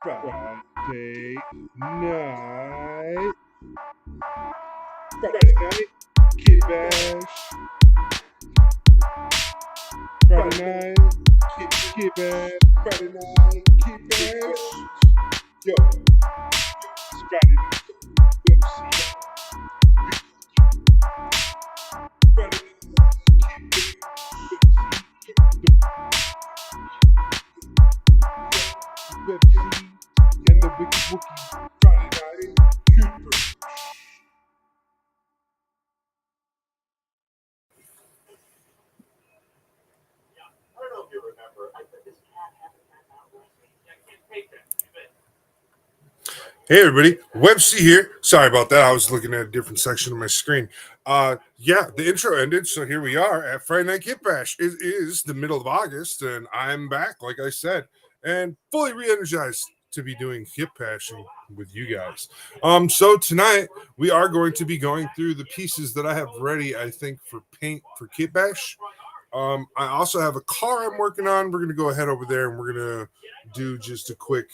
Friday night. Friday night KitBash. Friday night KitBash. Friday night KitBash. Yo, it's Friday night. Website. Friday night KitBash. Website and the Wiki Wookie. Friday night KitBash. Hey everybody, Websy here. Sorry about that. I was looking at a different section of my screen. Yeah, the intro ended, so here we are at Friday Night KitBash. It is the middle of August, and I'm back, like I said, and fully re-energized to be doing KitBashing with you guys. So tonight we are going to be going through the pieces that I have ready, I think, for paint for KitBash. I also have a car I'm working on. We're gonna go ahead over there and we're gonna do just a quick,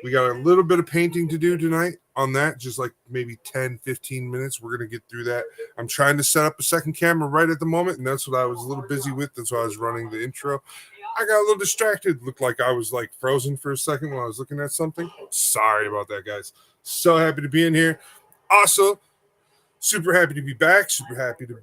we got a little bit of painting to do tonight on that, just like maybe 10, 15 minutes. We're going to get through that. I'm trying to set up a second camera right at the moment, and that's what I was a little busy with. That's why I was running the intro. I got a little distracted. Looked like I was like frozen for a second while I was looking at something. Sorry about that, guys. So happy to be in here. Also, super happy to be back. Super happy to,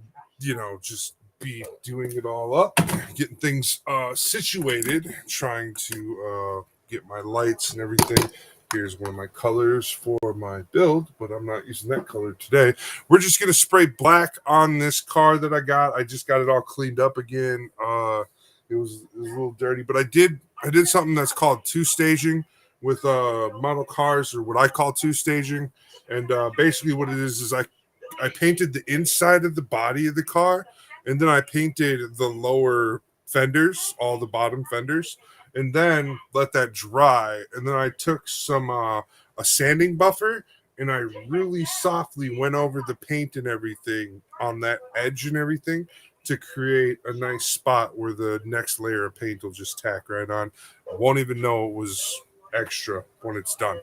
just be doing it all up, getting things situated, trying to get my lights and everything. Here's one of my colors for my build, but I'm not using that color today. We're just gonna spray black on this car that I got. I just got it all cleaned up again. It was a little dirty, but I did something that's called two staging with model cars, or what I call two staging. And basically what it is I painted the inside of the body of the car, and then I painted the lower fenders, all the bottom fenders, and then let that dry. And then I took some a sanding buffer, and I really softly went over the paint and everything on that edge and everything to create a nice spot where the next layer of paint will just tack right on. I won't even know it was extra when it's done.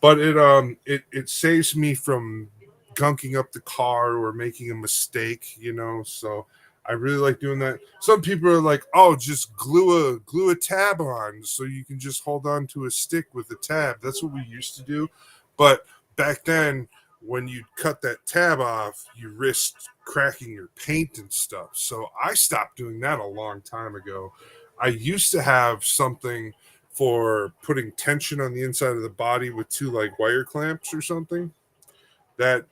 But it saves me from gunking up the car or making a mistake, so I really like doing that. Some people are like, oh, just glue a tab on so you can just hold on to a stick with a tab. That's what we used to do. But back then, when you cut that tab off, you risked cracking your paint and stuff. So I stopped doing that a long time ago. I used to have something for putting tension on the inside of the body with two like wire clamps or something. That,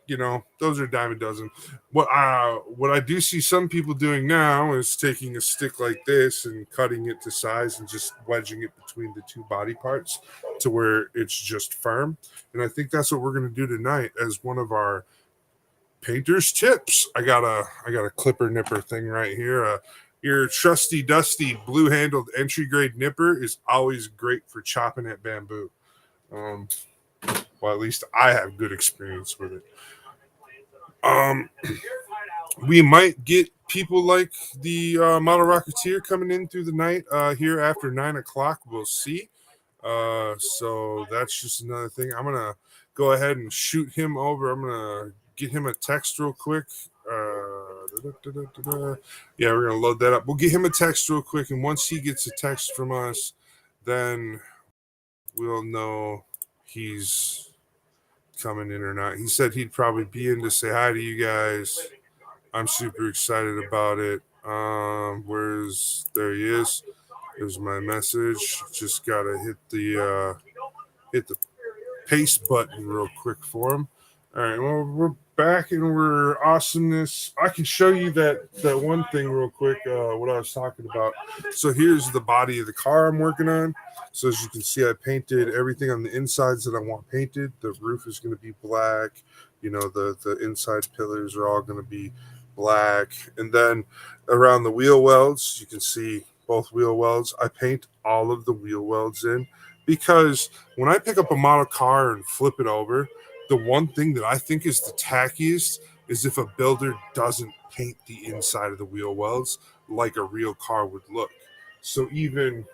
those are a dime a dozen. What I do see some people doing now is taking a stick like this and cutting it to size and just wedging it between the two body parts to where it's just firm. And I think that's what we're going to do tonight as one of our painter's tips. I got a clipper nipper thing right here. Your trusty dusty blue handled entry grade nipper is always great for chopping at bamboo. Well, at least I have good experience with it. We might get people like the Model Rocketeer coming in through the night here after 9 o'clock. We'll see. So that's just another thing. I'm gonna go ahead and shoot him over. I'm gonna get him a text real quick. Yeah, we're gonna load that up. We'll get him a text real quick, and once he gets a text from us, then we'll know he's coming in or not. He said he'd probably be in to say hi to you guys. I'm super excited about it. There he is. There's my message. Just gotta hit the paste button real quick for him. All right, well, we're back and we're awesomeness. I can show you that one thing real quick, what I was talking about. So here's the body of the car I'm working on. So as you can see, I painted everything on the insides that I want painted. The roof is going to be black. The inside pillars are all going to be black. And then around the wheel welds, you can see both wheel welds. I paint all of the wheel welds in because when I pick up a model car and flip it over, the one thing that I think is the tackiest is if a builder doesn't paint the inside of the wheel welds like a real car would look. So even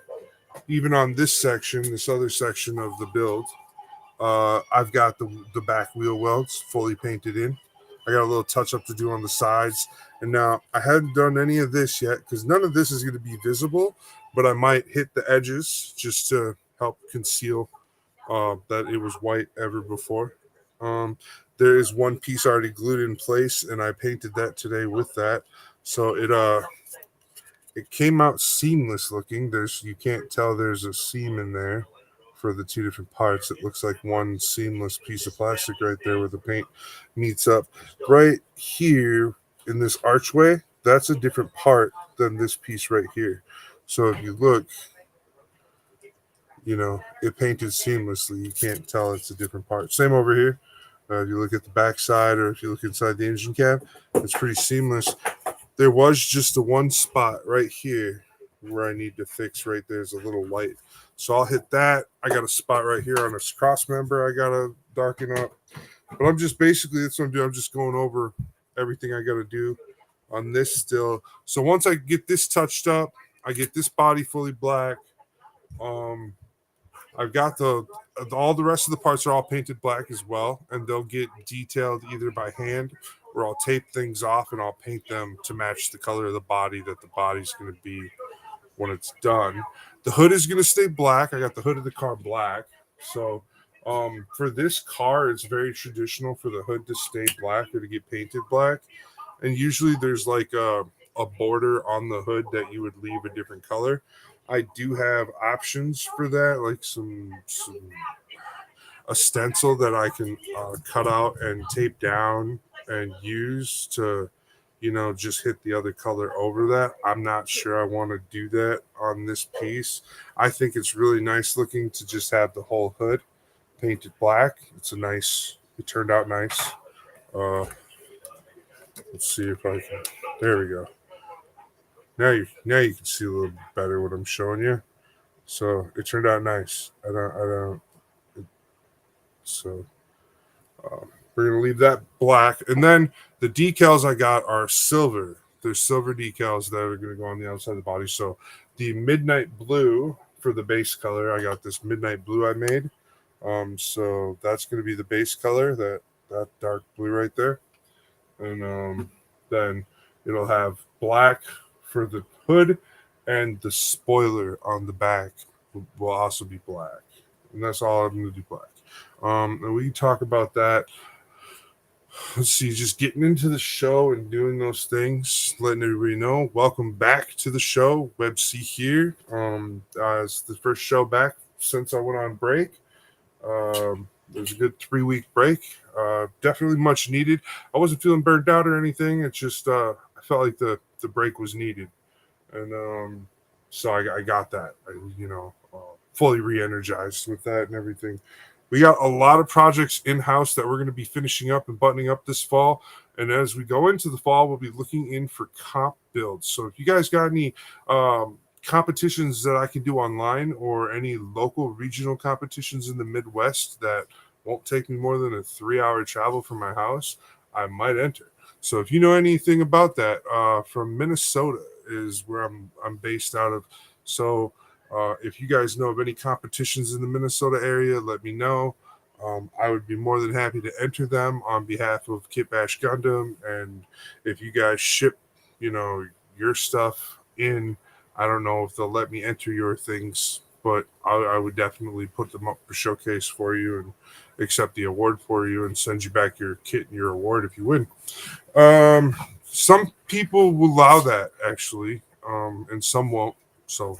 even on this section, this other section of the build, I've got the back wheel welds fully painted in. I got a little touch up to do on the sides. And now I hadn't done any of this yet because none of this is going to be visible, but I might hit the edges just to help conceal that it was white ever before. Um, there is one piece already glued in place, and I painted that today with that. So it came out seamless looking. You can't tell there's a seam in there for the two different parts. It looks like one seamless piece of plastic right there where the paint meets up. Right here in this archway, that's a different part than this piece right here. So if you look, it painted seamlessly. You can't tell it's a different part. Same over here. If you look at the back side or if you look inside the engine cab, it's pretty seamless. There was just the one spot right here where I need to fix right there's a little light. So I'll hit that. I got a spot right here on this cross member I got to darken up. But I'm just basically, that's what I'm doing. I'm just going over everything I got to do on this still. So once I get this touched up, I get this body fully black. I've got all the rest of the parts are all painted black as well, and they'll get detailed either by hand or I'll tape things off and I'll paint them to match the color of the body that the body's going to be when it's done. The hood is going to stay black. I got the hood of the car black. So for this car, it's very traditional for the hood to stay black or to get painted black. And usually there's like a border on the hood that you would leave a different color. I do have options for that, like a stencil that I can cut out and tape down and use to, just hit the other color over that. I'm not sure I want to do that on this piece. I think it's really nice looking to just have the whole hood painted black. It turned out nice. Let's see if I can, there we go. Now you can see a little better what I'm showing you. So it turned out nice. So we're gonna leave that black, and then the decals I got are silver. There's silver decals that are gonna go on the outside of the body. So the midnight blue for the base color, I got this midnight blue I made. So that's gonna be the base color, that dark blue right there, and then it'll have black for the hood, and the spoiler on the back will also be black. And that's all I'm going to do black. And we can talk about that. Let's see, just getting into the show and doing those things, letting everybody know. Welcome back to the show. Web C here. It's the first show back since I went on break. It was a good 3-week break. Definitely much needed. I wasn't feeling burnt out or anything. It's just I felt like the break was needed, and so I got that. Fully re-energized with that and everything. We got a lot of projects in-house that we're going to be finishing up and buttoning up this fall. And as we go into the fall, we'll be looking in for comp builds. So if you guys got any competitions that I can do online or any local regional competitions in the Midwest that won't take me more than a 3-hour travel from my house, I might enter. So if you know anything about that, from Minnesota is where I'm based out of. So if you guys know of any competitions in the Minnesota area, let me know. I would be more than happy to enter them on behalf of KitBash Gundam. And if you guys ship, your stuff in, I don't know if they'll let me enter your things, but I would definitely put them up for showcase for you and accept the award for you and send you back your kit and your award if you win. Some people will allow that actually, and some won't. So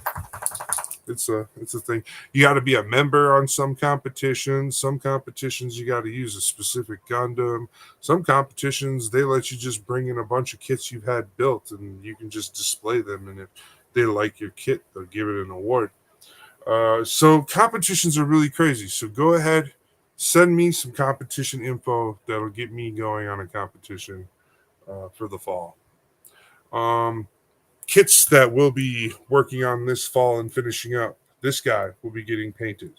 it's a thing. You got to be a member on some competitions. Some competitions you got to use a specific Gundam. Some competitions they let you just bring in a bunch of kits you've had built and you can just display them. And if they like your kit, they'll give it an award. So competitions are really crazy. So go ahead, send me some competition info that'll get me going on a competition for the fall. Kits that we'll be working on this fall and finishing up. This guy will be getting painted.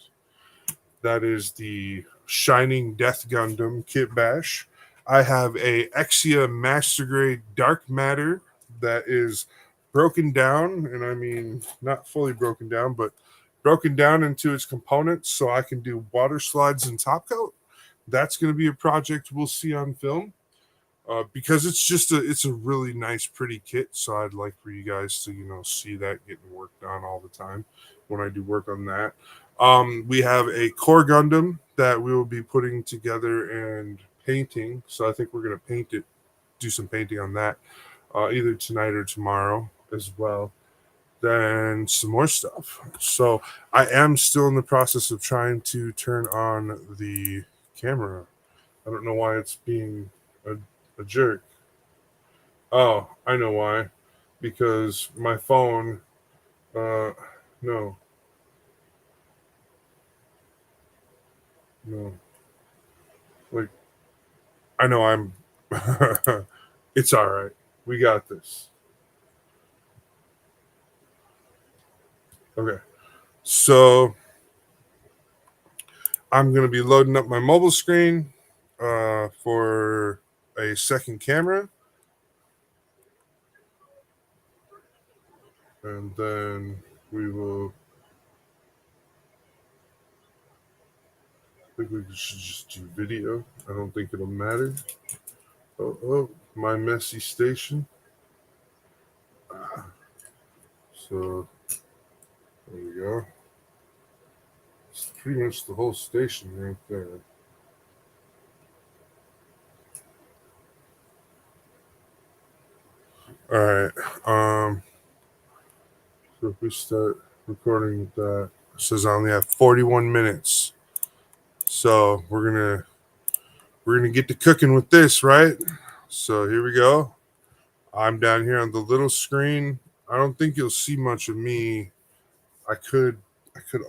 That is the Shining Death Gundam KitBash. I have a Exia Master Grade Dark Matter that is broken down, and I mean not fully broken down, but broken down into its components so I can do water slides and top coat. That's going to be a project we'll see on film. Because it's a really nice, pretty kit. So I'd like for you guys to see that getting worked on all the time when I do work on that. We have a core Gundam that we will be putting together and painting. So I think we're gonna do some painting on that either tonight or tomorrow as well. Then some more stuff. So I am still in the process of trying to turn on the camera. I don't know why it's being a jerk. Oh, I know why. Because my phone, no, no. Like, I know I'm, it's all right. We got this. Okay. So I'm going to be loading up my mobile screen for a second camera. And then we will, I think we should just do video. I don't think it'll matter. Oh, my messy station. So there we go. It's pretty much the whole station right there. All right. So if we start recording that, it says I only have 41 minutes. So we're gonna get to cooking with this, right? So here we go. I'm down here on the little screen. I don't think you'll see much of me. I could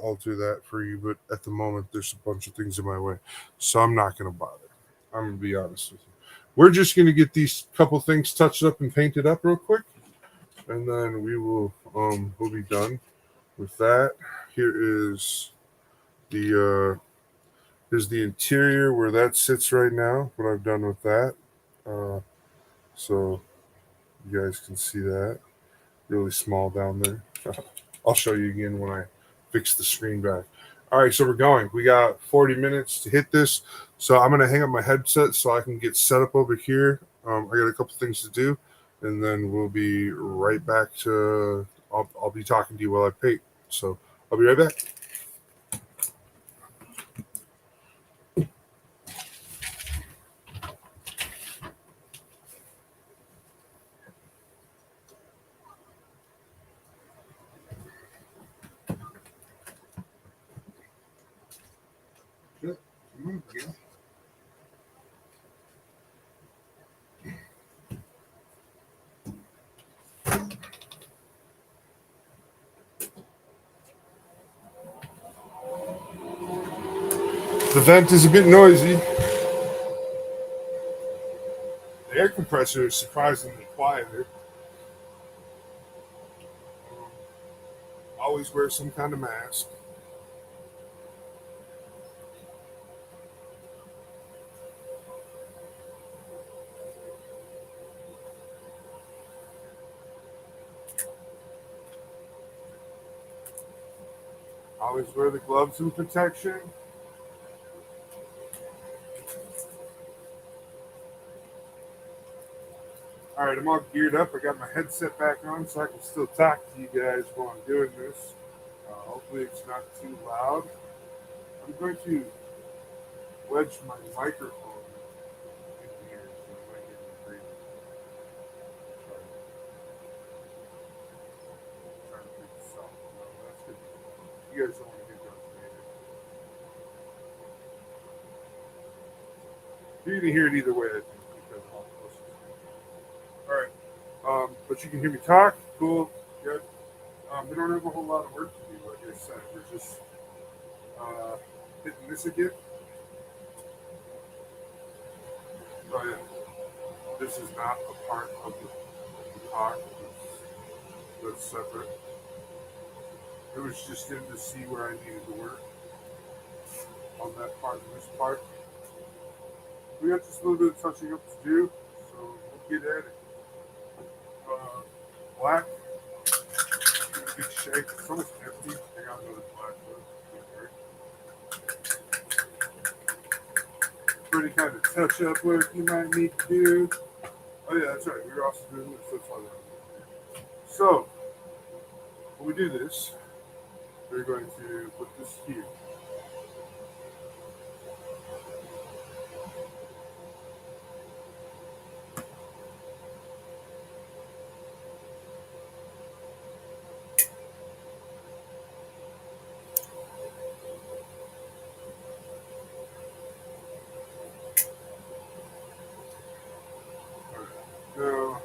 alter that for you, but at the moment there's a bunch of things in my way. So I'm not gonna bother. I'm gonna be honest with you. We're just gonna get these couple things touched up and painted up real quick, and then we'll be done with that. Here is the here's the interior where that sits right now. What I've done with that, so you guys can see that really small down there. I'll show you again when I fix the screen back. All right, so we're going. We got 40 minutes to hit this. So I'm going to hang up my headset so I can get set up over here. I got a couple things to do, and then we'll be right back to, I'll be talking to you while I paint. So I'll be right back. The vent is a bit noisy. The air compressor is surprisingly quieter. Always wear some kind of mask. Always wear the gloves and protection. All right, I'm all geared up. I got my headset back on so I can still talk to you guys while I'm doing this. Hopefully it's not too loud. I'm going to wedge my microphone in here so I might get my breathing. Trying to make this sound. No, that's good. You guys don't want to get those later. You're going to hear it either way, I think, because I'm all close to it. All right. But you can hear me talk. Cool. Good. We don't have a whole lot of work to do, like I said. We're just hitting this again. Oh, yeah. This is not a part of the talk. That's separate. It was just in to see where I needed to work on that part and this part. We got just a little bit of touching up to do, so we'll get at it. Black, in good shape. It's almost empty. I got another black one. For any kind of touch-up work you might need to do. Oh yeah, that's right. We were also doing this. That's why. So when we do this, we're going to put this here. Now,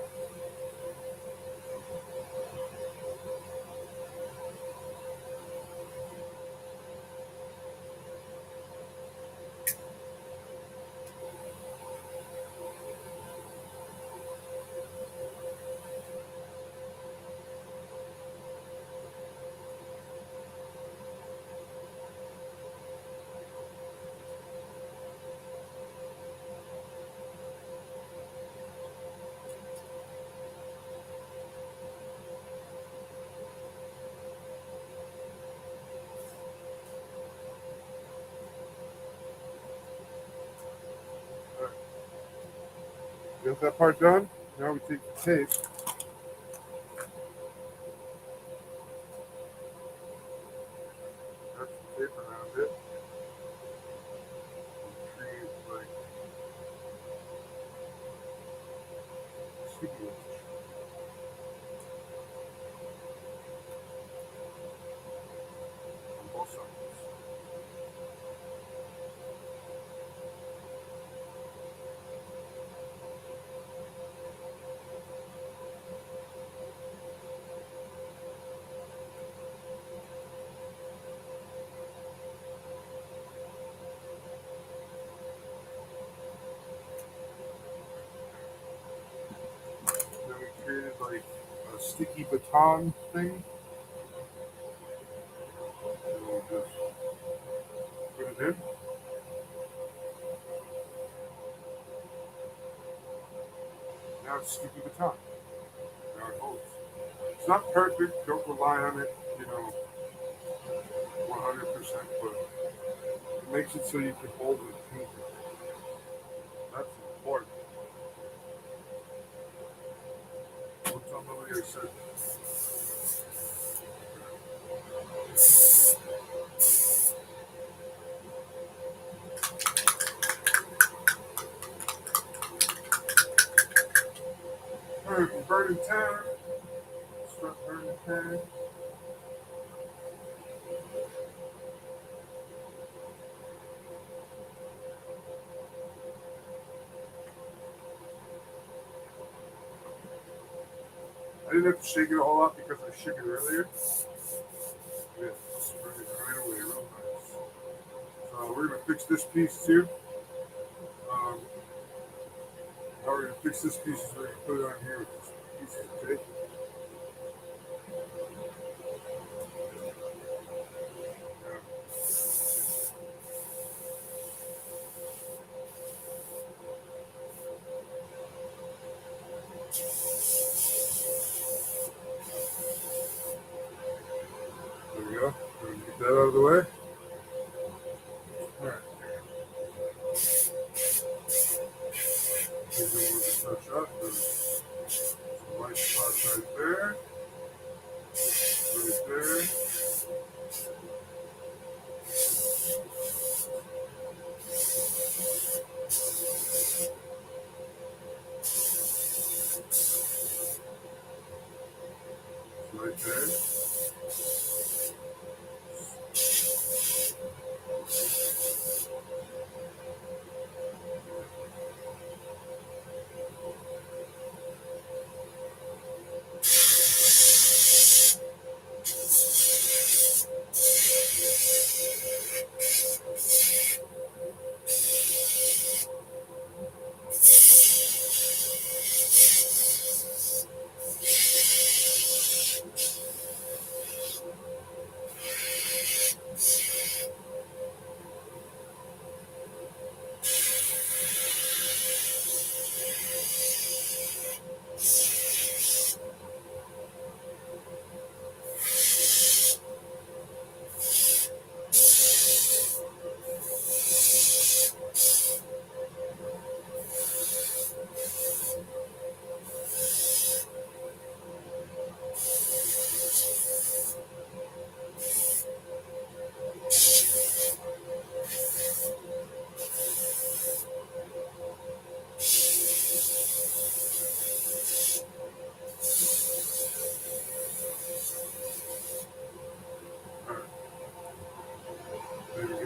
got that part done. Now we take the tape. Wrap the tape around it. And create like sticky ones on both sides. Then we created like a sticky baton thing. And we'll just put it in. Now it's sticky baton. Now it holds. It's not perfect. Don't rely on it, 100%, but it makes it so you can hold it. That's important. What's on the layer set? Alright, burning time. Start burning time. I didn't have to shake it all up because I shook it earlier. Yeah, it's burning right away, real nice. So we're gonna fix this piece too. Um, How we're gonna fix this piece is we're gonna put it on here with this piece of tape. There we go. We're gonna get that out of the way. Alright. Give it a little touch up. There's some white spots right there. Right there. Right there.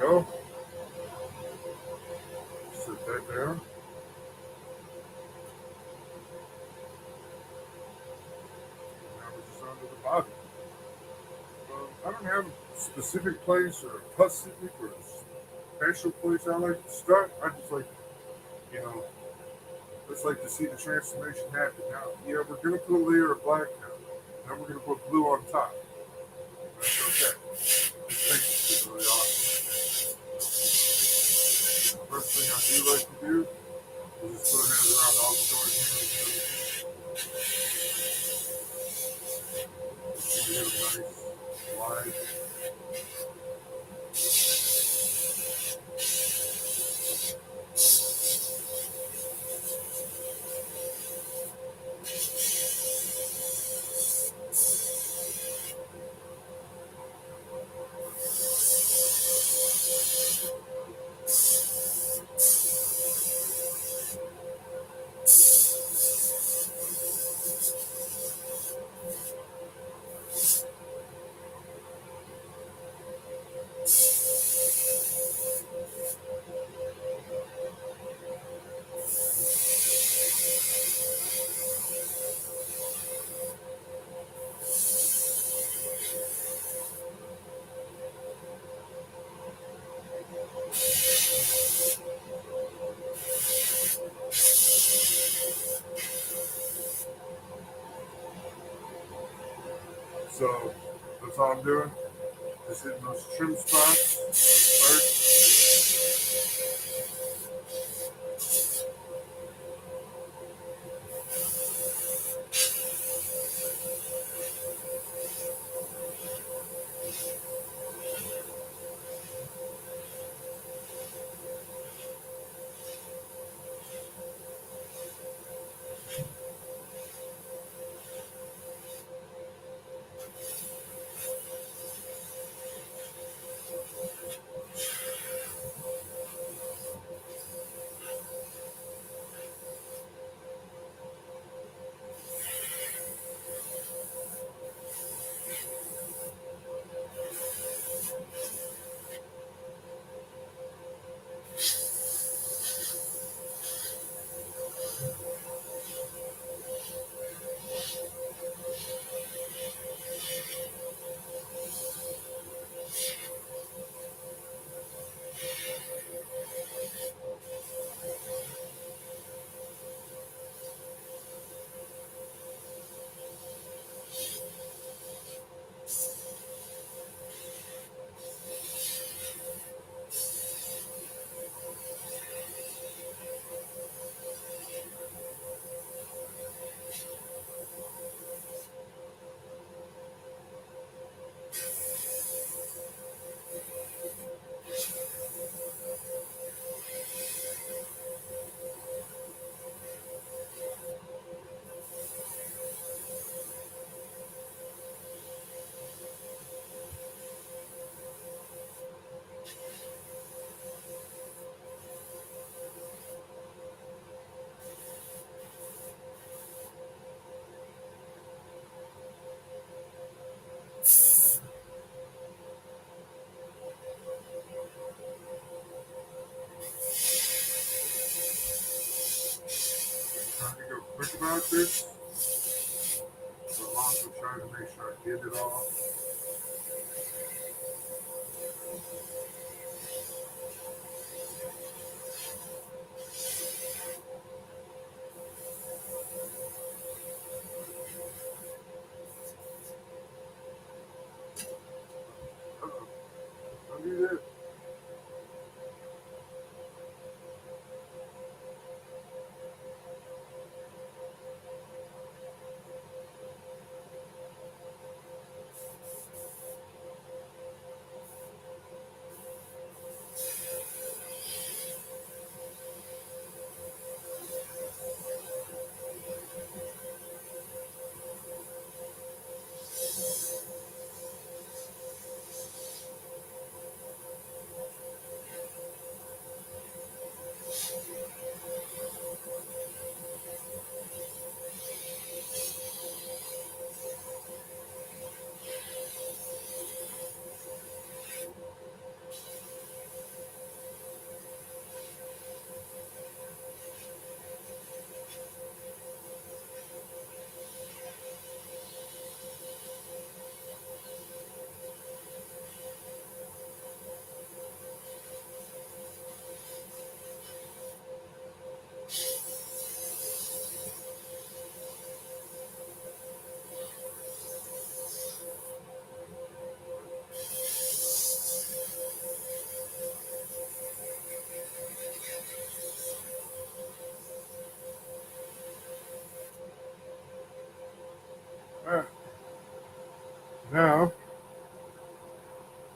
go. Set that down. Now we're just onto the body. I don't have a specific place or a Pacific or a special place I like to start. I just like, you know, just like to see the transformation happen. Now, yeah, we're going to put a layer of black now. Then we're going to put blue on top. That's okay. This is really awesome. The first thing I do like to do is just put hands around all the doors here. Give it a nice wide. So that's all I'm doing. Just hitting those trim spots first. Trying to go quick about this. But I'm also trying to make sure I get it all. Don't do that. Now,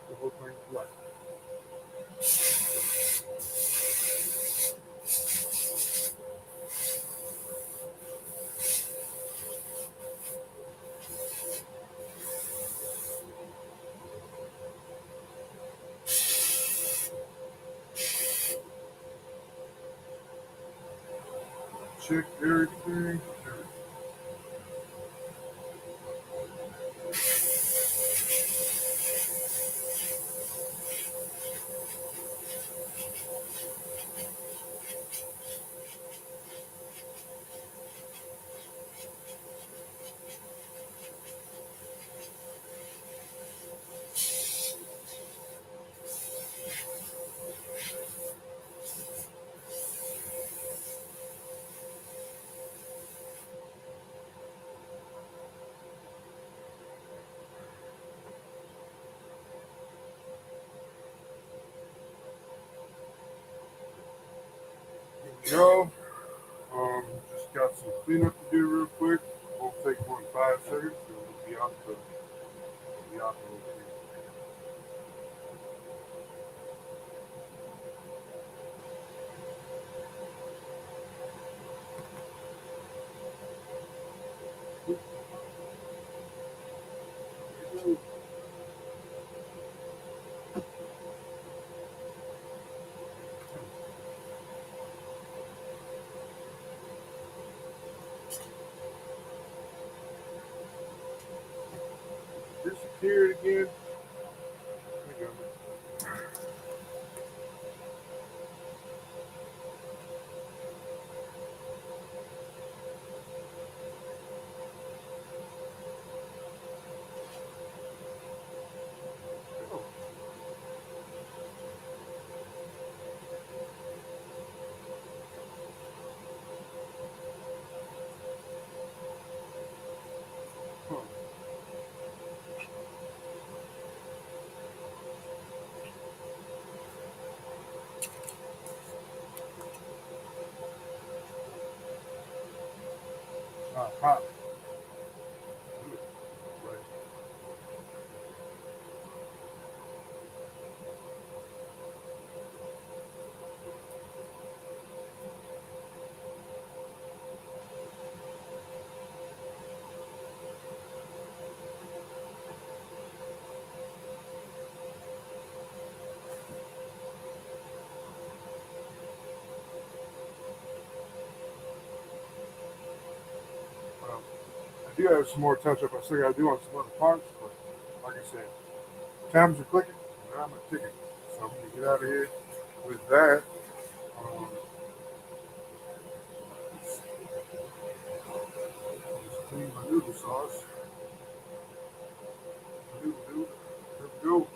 the whole thing's black. Check everything. Here we go. Just got some cleanup to do real quick. Won't take more than 5 seconds. And we'll be out the routine. Disappeared again. There we go. Huh. Hot. Right. I do have some more touch up I still got to do on some other parts, but like I said, times are clicking, and I'm a ticket. So I'm going to get out of here with that. Um, just clean my noodle sauce. Noodle. There we go.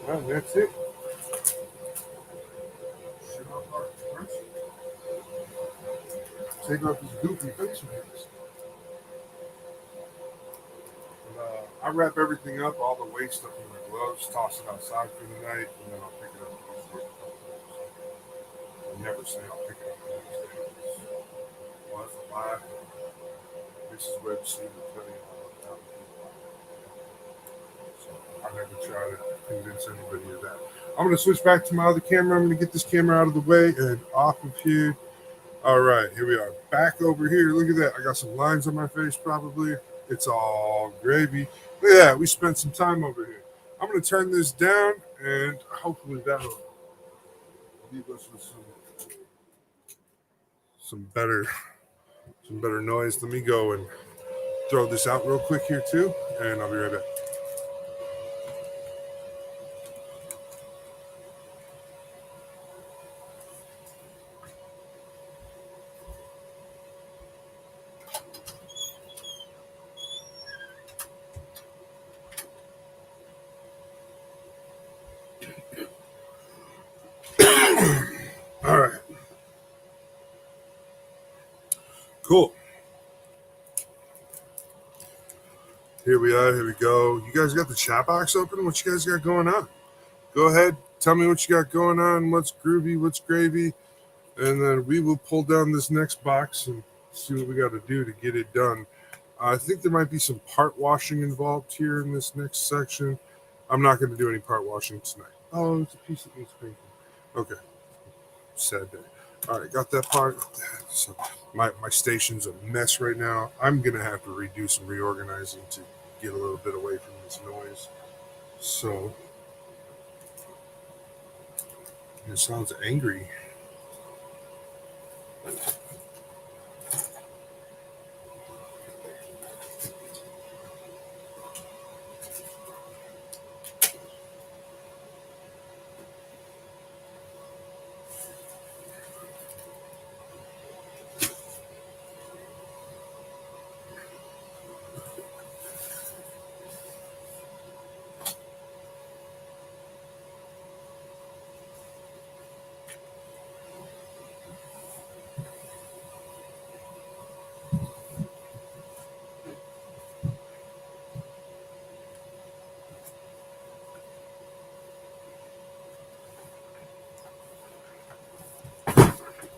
Well, that's it. Shit off our first. Take off this goofy face mask. But, I wrap everything up, all the waste stuff in my gloves, toss it outside for the night, and then I'll pick it up the next day. I never say I'll pick it up the next day. Well, that's a lie. This is web scene plenty of so I never try to convince anybody of that. I'm gonna switch back to my other camera. I'm gonna get this camera out of the way and off of here. All right, here we are. Back over here. Look at that. I got some lines on my face probably. It's all gravy. Look at that. We spent some time over here. I'm gonna turn this down and hopefully that'll leave us with some better noise. Let me go and throw this out real quick here too, and I'll be right back. All right. Cool. Here we are. Here we go. You guys got the chat box open? What you guys got going on? Go ahead. Tell me what you got going on. What's groovy? What's gravy? And then we will pull down this next box and see what we got to do to get it done. I think there might be some part washing involved here in this next section. I'm not going to do any part washing tonight. Oh, it's a piece of painting. Okay. Sad day. All right, got that part. So my station's a mess right now. I'm going to have to redo some reorganizing to get a little bit away from this noise. So it sounds angry.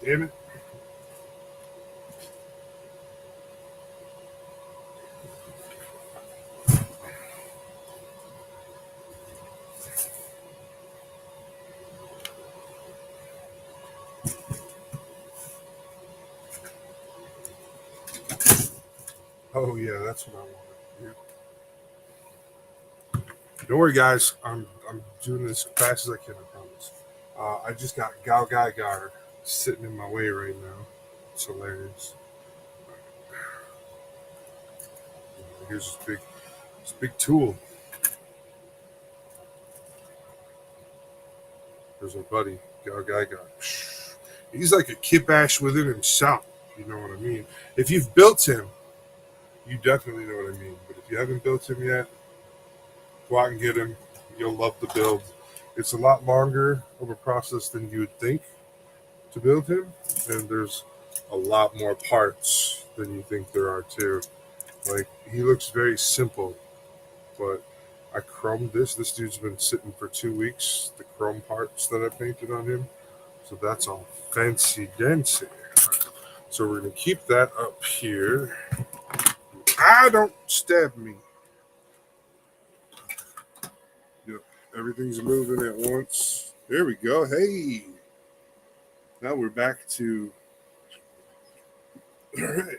Damn it. Oh yeah, that's what I wanted. Don't worry, guys. I'm doing this as fast as I can. I promise. I just got Gal Gaigar sitting in my way right now. It's hilarious. Here's this big tool. There's our buddy Gal Gaigar. He's like a KitBash within himself. You know what I mean? If you've built him, you definitely know what I mean. But if you haven't built him yet, go out and get him. You'll love the build. It's a lot longer of a process than you would think to build him, and there's a lot more parts than you think there are too. Like, he looks very simple, but I chromed this. This dude's been sitting for 2 weeks. The chrome parts that I painted on him, so that's all fancy dancy. So we're gonna keep that up here. Don't stab me. Yep, everything's moving at once. There we go. Hey, now we're back to. All right.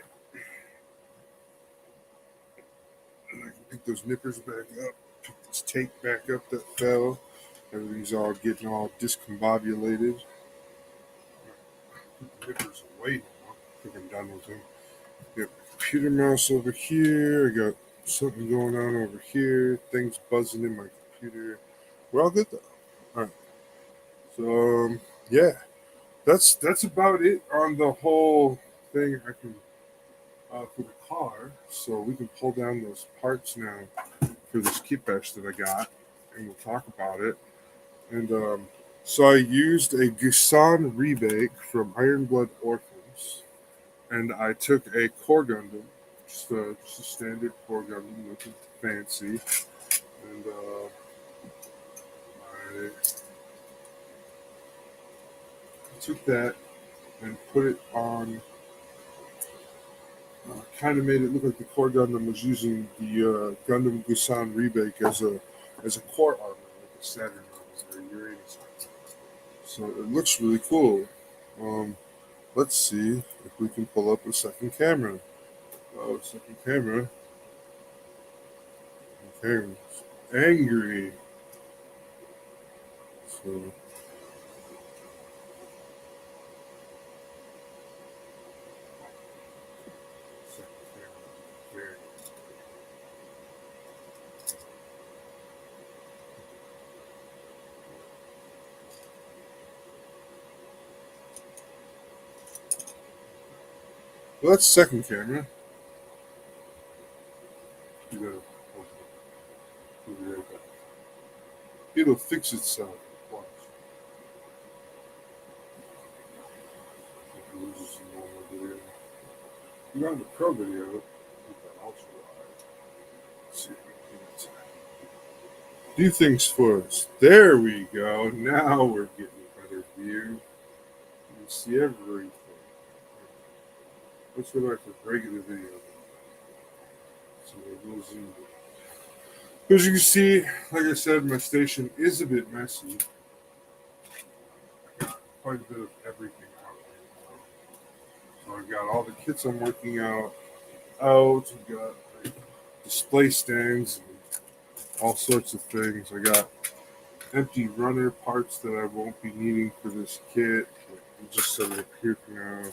I can pick those nippers back up. Pick this tape back up that fell. Everything's all getting all discombobulated. Put the nippers away now. I think I'm done with them. Got computer mouse over here. I got something going on over here. Things buzzing in my computer. We're all good though. All right. So yeah, that's about it on the whole thing. I can for the car, so we can pull down those parts now for this KitBash that I got, and we'll talk about it. And so I used a Gusan rebake from Iron Blood Orphans, and I took a Core Gundam, just a standard Core Gundam, nothing fancy, and I took that and put it on Kind of made it look like the core Gundam was using the Gundam Gusan remake as a core armor, like a Saturn armor or a Uranus armor. So it looks really cool. Um, let's see if we can pull up a second camera. Oh, second camera. Okay, angry. So second camera. Very. Well, that's second camera. You know, we'll be right back. It'll fix itself. Watch. This is a normal video. You're on the pro video. With that ultra wide. Let's see if we can get it. Do things for us. There we go. Now we're getting a better view. You can see everything. Let's go back to regular video. So we'll zoom in. As you can see, like I said, my station is a bit messy. I got quite a bit of everything out right now. So I've got all the kits I'm working out. I've got like, display stands and all sorts of things. I got empty runner parts that I won't be needing for this kit. Just set it up here for now.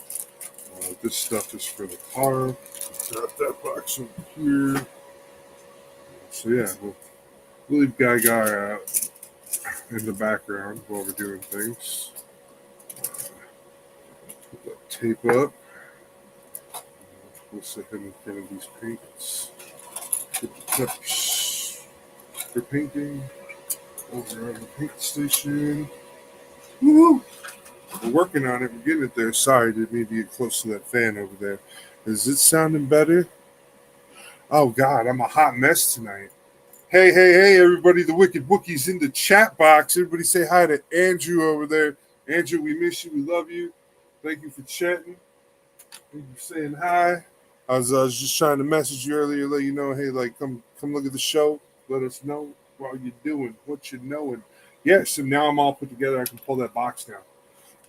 This stuff is for the car. Got that box over here. So yeah, we'll leave Guy out in the background while we're doing things. Put that tape up. We'll set him in front of these paints. Get the cups for painting over on the paint station. Woo! We're working on it. We're getting it there. Sorry, didn't need to get close to that fan over there. Is it sounding better? Oh God, I'm a hot mess tonight. Hey, everybody, the Wicked Wookie's in the chat box. Everybody say hi to Andrew over there. Andrew, we miss you. We love you. Thank you for chatting. Thank you for saying hi. I was just trying to message you earlier, let you know, hey, like, come look at the show. Let us know what you're doing, what you're knowing. Yeah, so now I'm all put together. I can pull that box down.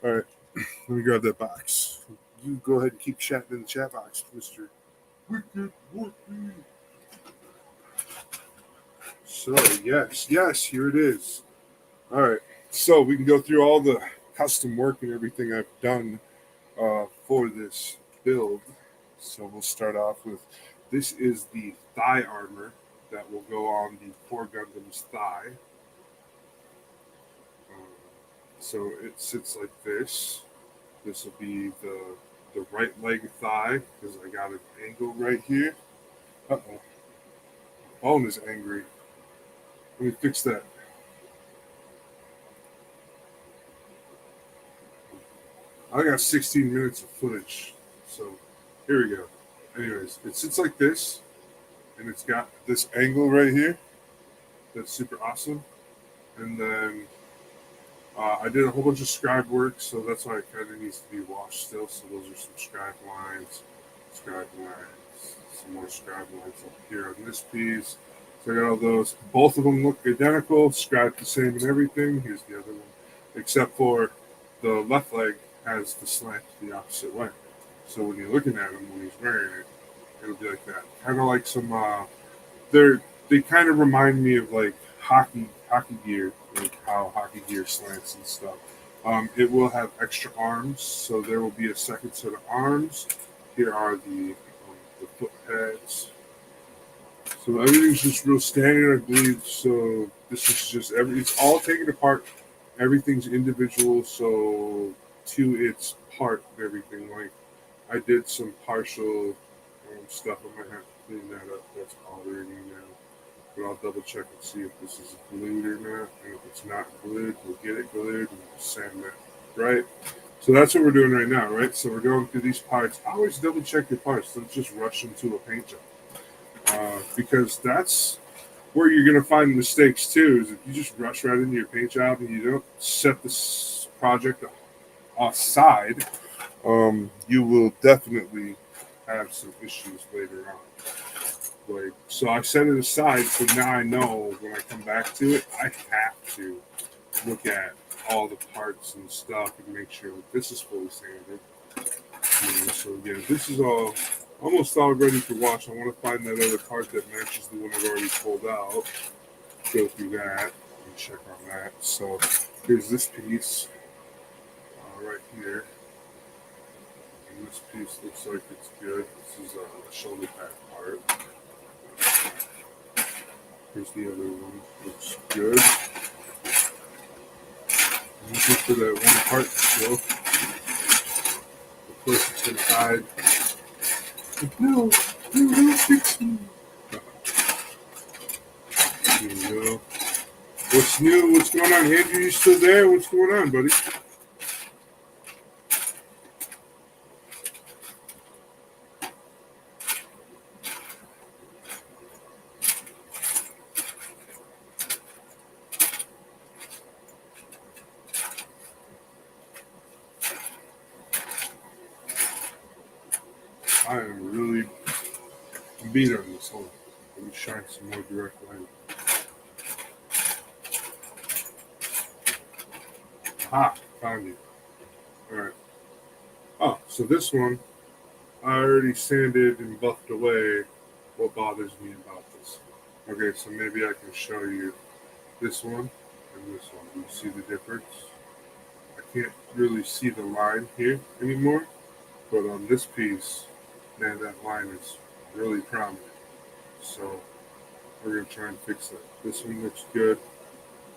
All right, let me grab that box. You go ahead and keep chatting in the chat box, Mr. Wicked Wookie. So, yes, here it is. All right, so we can go through all the custom work and everything I've done for this build. So we'll start off with, this is the thigh armor that will go on the Core Gundam's thigh. So it sits like this. This will be the right leg thigh, because I got an angle right here. Uh-oh. Phone is angry. Let me fix that. I got 16 minutes of footage. So here we go. Anyways, it sits like this, and it's got this angle right here. That's super awesome. And then I did a whole bunch of scribe work, so that's why it kind of needs to be washed still. So those are some scribe lines, some more scribe lines up here on this piece. So I got all those. Both of them look identical, scribed the same and everything. Here's the other one, except for the left leg has the slant the opposite way. So when you're looking at him when he's wearing it, it'll be like that. Kind of like some. They kind of remind me of like hockey gear, like how hockey gear slants and stuff. It will have extra arms, so there will be a second set of arms. Here are the foot pads. So everything's just real standard, I believe. So this is just it's all taken apart. Everything's individual, so to its part and everything. Like I did some partial stuff. I might have to clean that up. That's bothering me now. But I'll double check and see if this is glued or not. And if it's not glued, we'll get it glued and sand that. Right? So that's what we're doing right now, right? So we're going through these parts. Always double check your parts. Don't just rush into a paint job. Because that's where you're going to find mistakes too, is if you just rush right into your paint job and you don't set this project aside, you will definitely have some issues later on. Like, so I set it aside, so now I know when I come back to it, I have to look at all the parts and stuff and make sure that this is fully sanded. So again, this is almost all ready for wash. I want to find that other part that matches the one I've already pulled out. Go through that and check on that. So here's this piece right here. And this piece looks like it's good. This is the shoulder pad part. Here's the other one. Looks good. I'm looking for that one part still. Of course, it's going to hide. No, fix me. There you go. What's new? What's going on, Andrew? You still there? What's going on, buddy? I am really beat on this one. Let me shine some more direct light. Aha, found it. Alright. Oh, so this one, I already sanded and buffed away what bothers me about this. Okay, so maybe I can show you this one and this one. You see the difference? I can't really see the line here anymore, but on this piece, man, that line is really prominent. So we're going to try and fix that. This one looks good.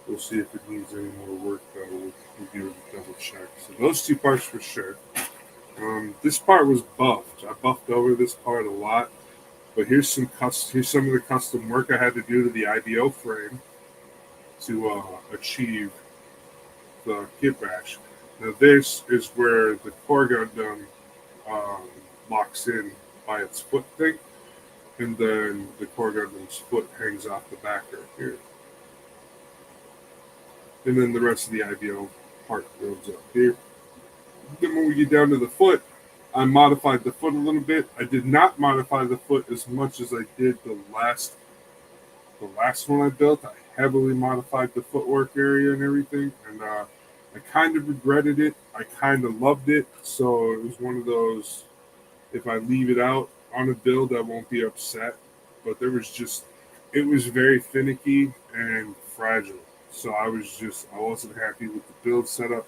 We'll see if it needs any more work, though. We'll do a double check. So those two parts for sure. This part was buffed. I buffed over this part a lot. But here's some of the custom work I had to do to the IDO frame to achieve the KitBash. Now this is where the core Gundam locks in by its foot thing, and then the core Gundam's foot hangs off the back right here. And then the rest of the IDO part goes up here. Then when we get down to the foot, I modified the foot a little bit. I did not modify the foot as much as I did the last one I built. I heavily modified the footwork area and everything, and I kind of regretted it. I kind of loved it, so it was one of those, if I leave it out on a build, I won't be upset. But it was very finicky and fragile. So I wasn't happy with the build setup.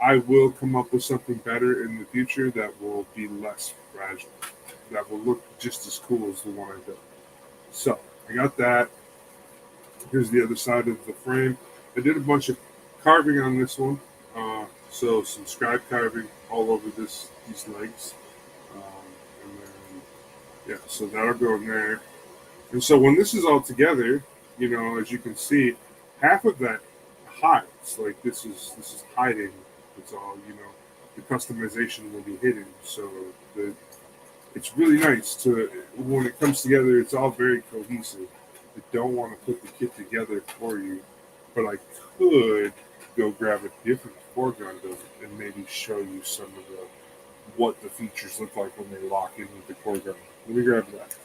I will come up with something better in the future that will be less fragile, that will look just as cool as the one I built. So I got that. Here's the other side of the frame. I did a bunch of carving on this one. So some scribe carving all over these legs. And then, yeah, so that'll go in there. And so when this is all together, as you can see, half of that hides. Like this is hiding. It's all, the customization will be hidden. So it's really nice when it comes together, it's all very cohesive. I don't want to put the kit together for you, but I could go grab a different core Gundam and maybe show you some of what the features look like when they lock in with the core Gundam. Let me grab that.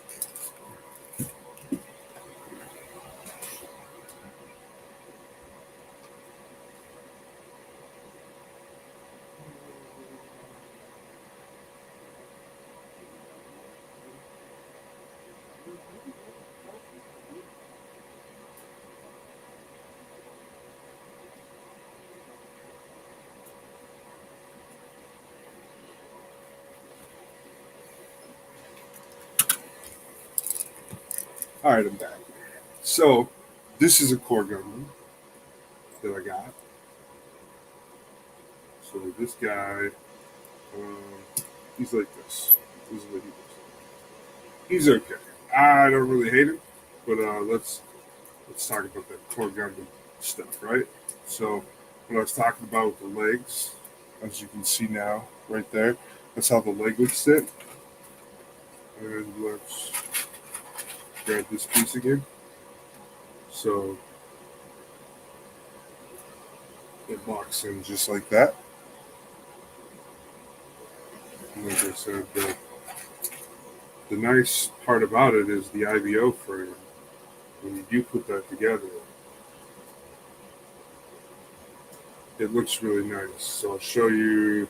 All right, I'm back. So this is a core Gundam that I got. So this guy, he's like this. This is what he looks like. He's okay. I don't really hate him, but let's talk about that core Gundam stuff, right? So what I was talking about with the legs, as you can see now, right there, that's how the leg would sit. And let's grab this piece again. So it locks in just like that. And like I said, The nice part about it is the IBO frame. When you do put that together, it looks really nice. So I'll show you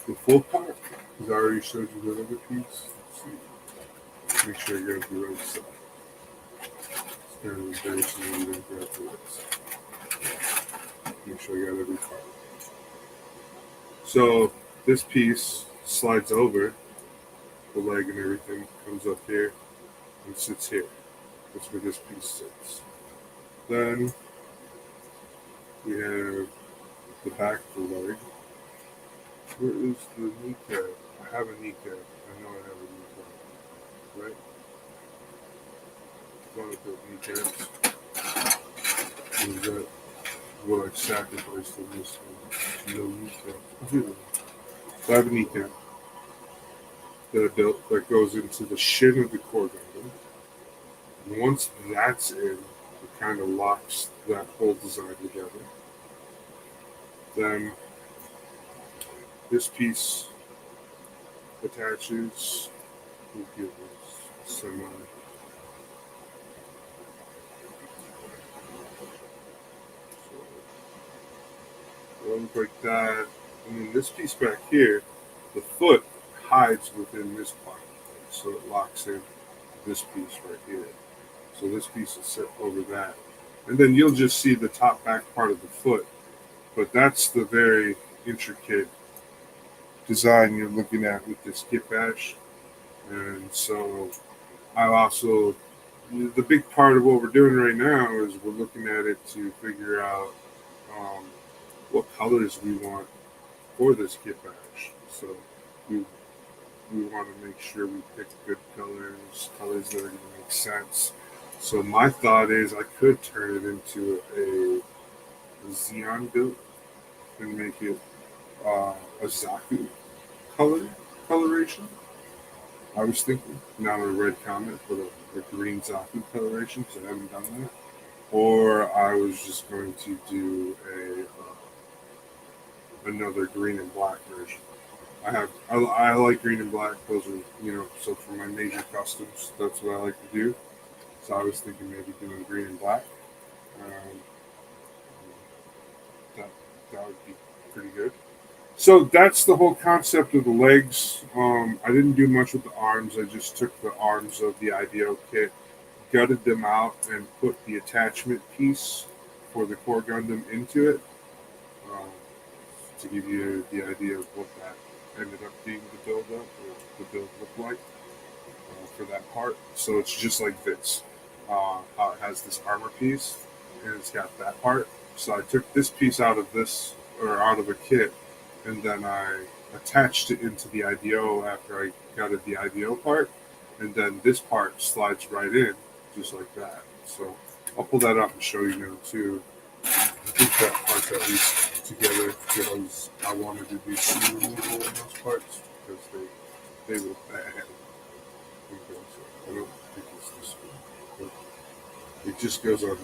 the full part, because I already showed you the other piece. Let's see. Make sure you got the right side. It's kind of embarrassing when you don't grab the right side. Make sure you got every part. So this piece slides over, the leg and everything comes up here and sits here. That's where this piece sits. Then we have the back of the leg. Where is the kneecap? I have a kneecap. I know I have a kneecap. Right? One of the kneecaps. Is that what I sacrificed in this one? No kneecap. So I have a kneecap that I built that goes into the shin of the core guide. And once that's in, it kind of locks that whole design together. Then this piece attaches. We'll give this semi. So look like that. And then this piece back here, the foot hides within this part. So it locks in this piece right here. So this piece is set over that. And then you'll just see the top back part of the foot. But that's the very intricate design you're looking at with this KitBash. And so I also, the big part of what we're doing right now is we're looking at it to figure out what colors we want for this KitBash. So we want to make sure we pick good colors that are going to make sense. So my thought is I could turn it into a Xeon build and make it a Zaku coloration. I was thinking not a red comet, but a green Zaku coloration, because I haven't done that. Or I was just going to do another green and black version. I like green and black. Those are, so for my major customs, that's what I like to do. So I was thinking maybe doing green and black. That would be pretty good. So that's the whole concept of the legs. I didn't do much with the arms. I just took the arms of the IDO kit, gutted them out, and put the attachment piece for the core Gundam into it, to give you the idea of what that ended up being the build up, or the build looked like for that part. So it's just like this. How it has this armor piece, and it's got that part. So I took this piece out of a kit, and then I attached it into the IDO after I gutted the IDO part, and then this part slides right in, just like that. So I'll pull that up and show you now too. I think that part's at least together, because I wanted to do some removal in those parts, because they look bad. I don't think it's this one, but it just goes on.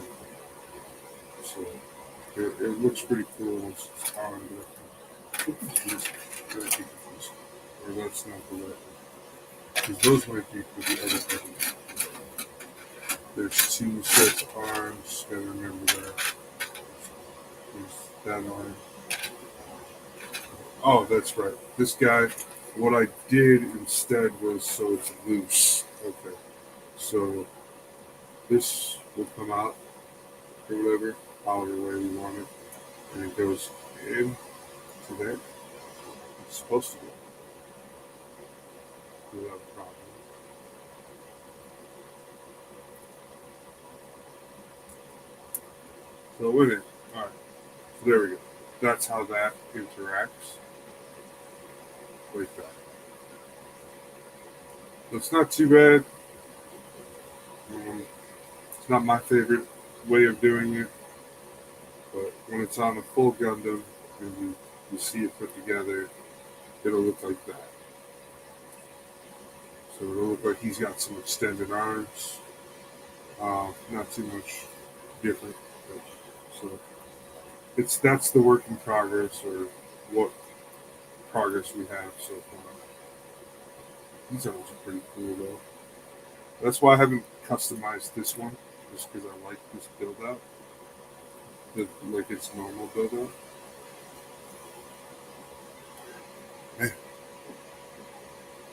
So it looks pretty cool once it's on. Or that's not the right one. Because those might be for the other thing. There's 2 sets of arms. Gotta remember that. There's that arm. Oh, that's right. This guy, what I did instead was so it's loose. Okay. So this will come out or whatever, however way we want it. And it goes in to there. It's supposed to go without a problem. So in it. Alright. So there we go. That's how that interacts. Like that. So it's not too bad. It's not my favorite way of doing it. But when it's on a full Gundam and you see it put together, it'll look like that. So it'll look like he's got some extended arms. Not too much different. So that's the work in progress, or what progress we have so far. These ones are pretty cool though. That's why I haven't customized this one, just because I like this build out, like its normal build out. Man,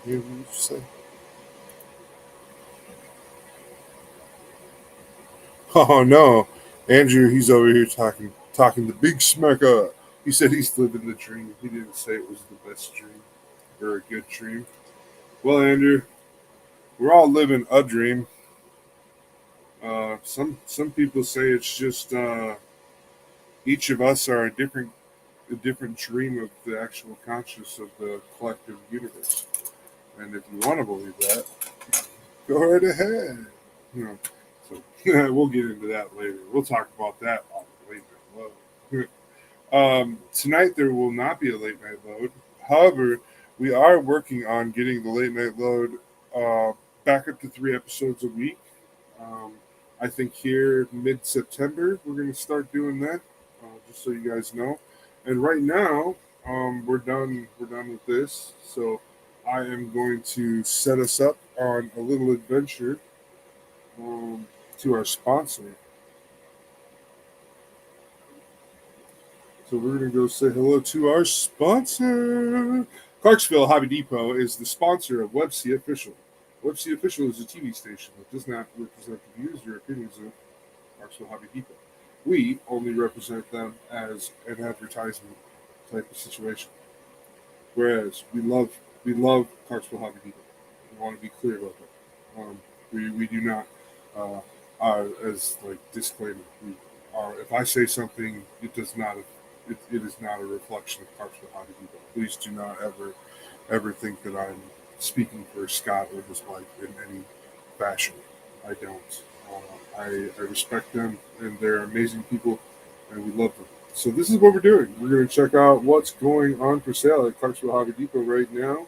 you say? Oh no, Andrew, he's over here talking the big smacker. He said he's living the dream. He didn't say it was the best dream or a good dream. Well, Andrew, we're all living a dream. Some people say it's just each of us are a different dream of the actual conscious of the collective universe. And if you want to believe that, go right ahead. You know, so we'll get into that later. We'll talk about that on the late night load. Tonight there will not be a late night load. However, we are working on getting the late night load back up to 3 episodes a week. Um, I think here mid September we're going to start doing that. Just so you guys know. And right now we're done. We're done with this. So I am going to set us up on a little adventure to our sponsor. So we're going to go say hello to our sponsor. Clarksville Hobby Depot is the sponsor of WebC Official. WebC Official is a TV station that does not represent the views or opinions of Clarksville Hobby Depot. We only represent them as an advertisement type of situation. Whereas we love Clarksville Hobby Depot. We want to be clear about that. We do not as like disclaimer. If I say something, it is not a reflection of Clarksville Hobby Depot. Please do not ever think that I'm speaking for Scott or his wife in any fashion. I don't. I respect them, and they're amazing people, and we love them. So this is what we're doing. We're going to check out what's going on for sale at Clarksville Hobby Depot right now.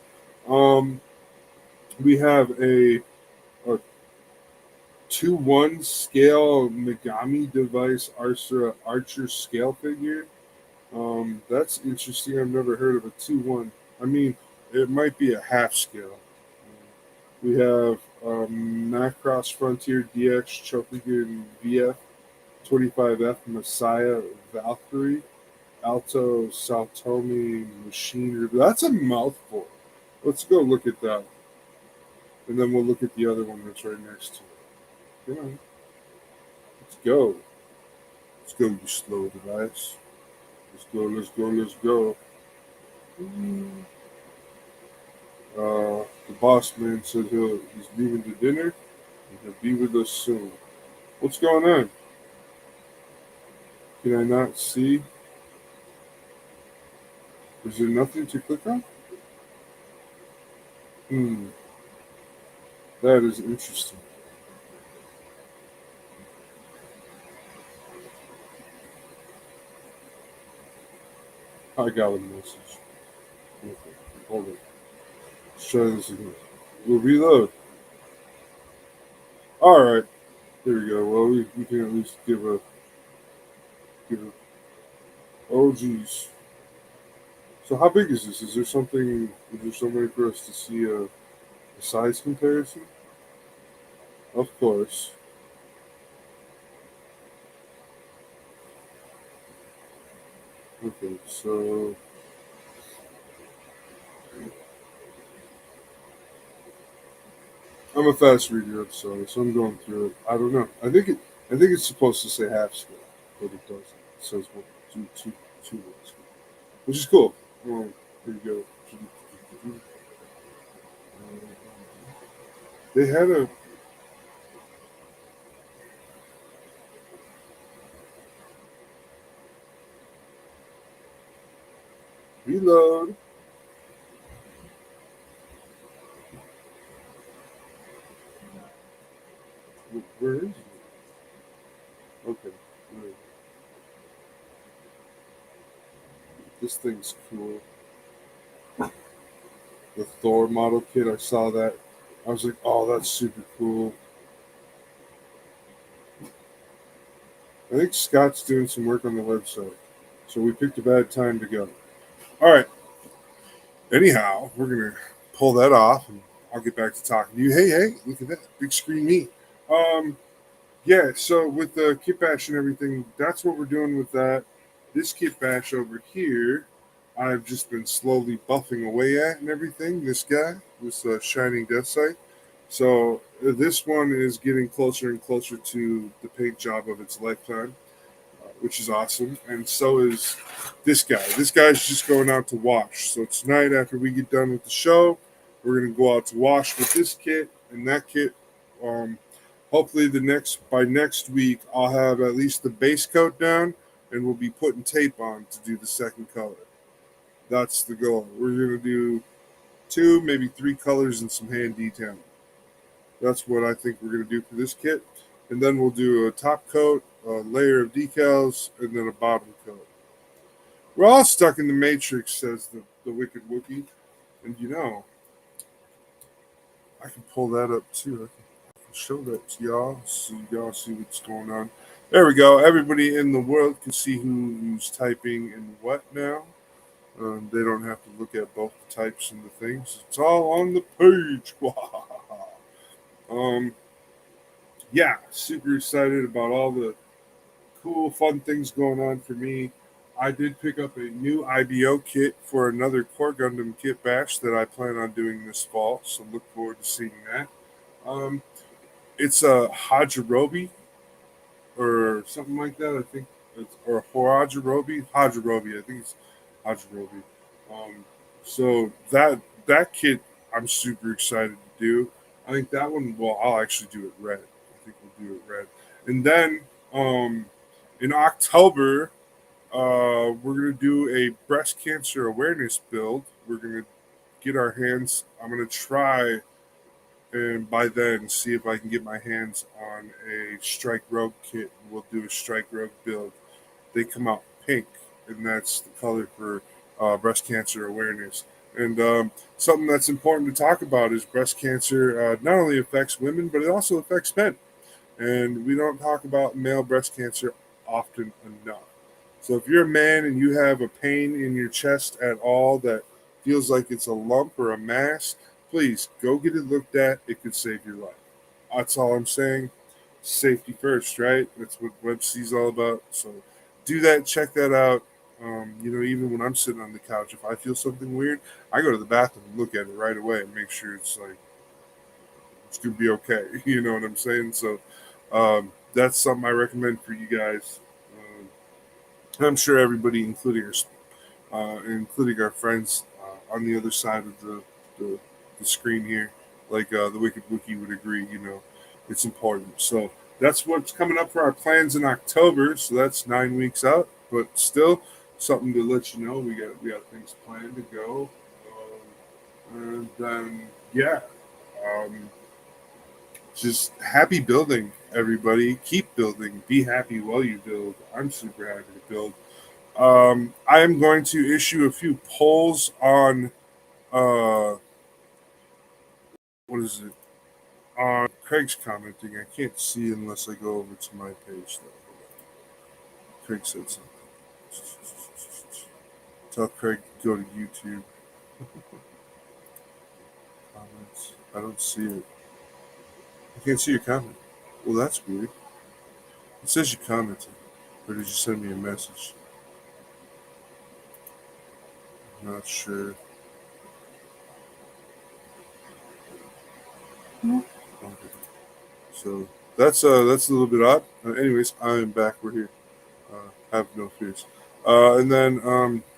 Um, we have a 2-1 scale Megami device Archer scale figure. That's interesting. I've never heard of a 2-1. I mean, it might be a half scale. We have Macross Frontier DX Chopigan VF 25F Messiah Valkyrie Alto Saltomi Machine. That's a mouthful. Let's go look at that. And then we'll look at the other one that's right next to it. Come on. Let's go. Let's go, you slow device. Let's go, let's go, let's go. The boss man said he's leaving to dinner and he'll be with us soon. What's going on? Can I not see? Is there nothing to click on? That is interesting. I got a message. Okay, hold it. Let's try this again. We'll reload. All right, there we go. Well, we can at least give a. Oh, geez. So how big is this? Is there something? Is there some way for us to see a size comparison? Of course. Okay, so I'm a fast reader. I'm sorry, so I'm going through it. I don't know. I think it's supposed to say half scale, but it doesn't. It says one, two words, which is cool. Here you go. They had a reload. Where is it? Okay, wait. This thing's cool. The Thor model kit. I saw that. I was like, oh, that's super cool. I think Scott's doing some work on the website, so we picked a bad time to go. All right. Anyhow, we're gonna pull that off, and I'll get back to talking to you. Hey, look at that big screen me. Um, yeah. So with the kit bash and everything, that's what we're doing with that. This kit bash over here, I've just been slowly buffing away at and everything. This guy, this shining death sight. So this one is getting closer and closer to the paint job of its lifetime, which is awesome. And so is this guy. This guy's just going out to wash. So tonight, after we get done with the show, we're gonna go out to wash with this kit and that kit. Um, Hopefully, by next week, I'll have at least the base coat down, and we'll be putting tape on to do the second color. That's the goal. We're gonna do two, maybe three colors and some hand detailing. That's what I think we're going to do for this kit. And then we'll do a top coat, a layer of decals, and then a bottom coat. We're all stuck in the Matrix, says the Wicked Wookie. And I can pull that up too. I can show that to y'all so y'all see what's going on. There we go. Everybody in the world can see who's typing and what now. They don't have to look at both the types and the things. It's all on the page. um, yeah, super excited about all the cool, fun things going on for me. I did pick up a new IBO kit for another Core Gundam Kit Bash that I plan on doing this fall, so look forward to seeing that. Um, it's a Hajirobe or something like that. I think or Hajirobe. Hajirobe. I think it's Hajirobe. Um, so that kit I'm super excited to do. I think that one. Well, I'll actually do it red. I think we'll do it red, and then in October we're gonna do a breast cancer awareness build. We're gonna get our hands. I'm gonna try and by then see if I can get my hands on a Strike Rogue kit. We'll do a Strike Rogue build. They come out pink, and that's the color for breast cancer awareness. And something that's important to talk about is breast cancer not only affects women, but it also affects men. And we don't talk about male breast cancer often enough. So if you're a man and you have a pain in your chest at all that feels like it's a lump or a mass, please go get it looked at. It could save your life. That's all I'm saying. Safety first, right? That's what WebC is all about. So do that. Check that out. Even when I'm sitting on the couch, if I feel something weird, I go to the bathroom and look at it right away and make sure it's gonna be okay. You know what I'm saying? So that's something I recommend for you guys. I'm sure everybody, including our friends on the other side of the, the screen here, like the Wicked Wookie would agree. It's important. So that's what's coming up for our plans in October. So that's 9 weeks out, but still something to let you know. We got things planned to go, and then yeah. Um, just happy building, everybody. Keep building. Be happy while you build. I'm super happy to build. I am going to issue a few polls on what is it? Craig's commenting. I can't see unless I go over to my page. Though. Craig said something. Tell Craig to go to YouTube. Comments. I don't see it. I can't see your comment. Well, that's weird. It says you commented, or did you send me a message? Not sure. Okay. So that's a little bit odd. Anyways, I am back. We're here. Have no fears. And then